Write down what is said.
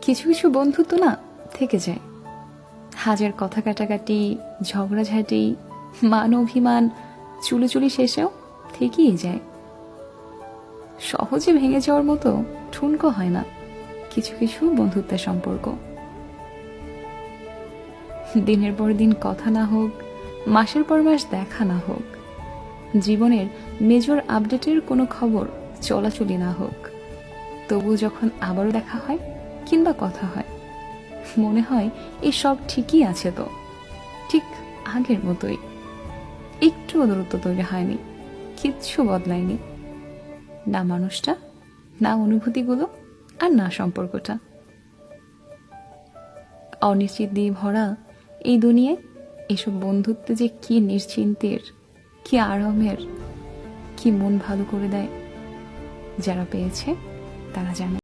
কিছু কিছু বন্ধুত্ব না থেকে যায়, হাজার কথা কাটাকাটি, ঝগড়াঝাটি, মান অভিমান, চুলোচুলি শেষেও থেকেই যায়। সহজে ভেঙে যাওয়ার মতো ঠুনকো হয় না কিছু কিছু বন্ধুত্বের সম্পর্ক। দিনের পর দিন কথা না হোক, মাসের পর মাস দেখা না হোক, জীবনের মেজর আপডেটের কোনো খবর চলাচলি না হোক, তবু যখন আবারও দেখা হয় কিংবা কথা হয়, মনে হয় এই সব ঠিকই আছে, তো ঠিক আগের মতোই, একটুও দূরত্ব তৈরি হয়নি, কিচ্ছু বদলায়নি, না মানুষটা, না অনুভূতিগুলো, আর না সম্পর্কটা। অনিশ্চিত দিয়ে ভরা এই দুনিয়ায় এসব বন্ধুত্ব যে কি নিশ্চিন্তের, কি আরামের, কি মন ভালো করে দেয়, যারা পেয়েছে তারা জানে।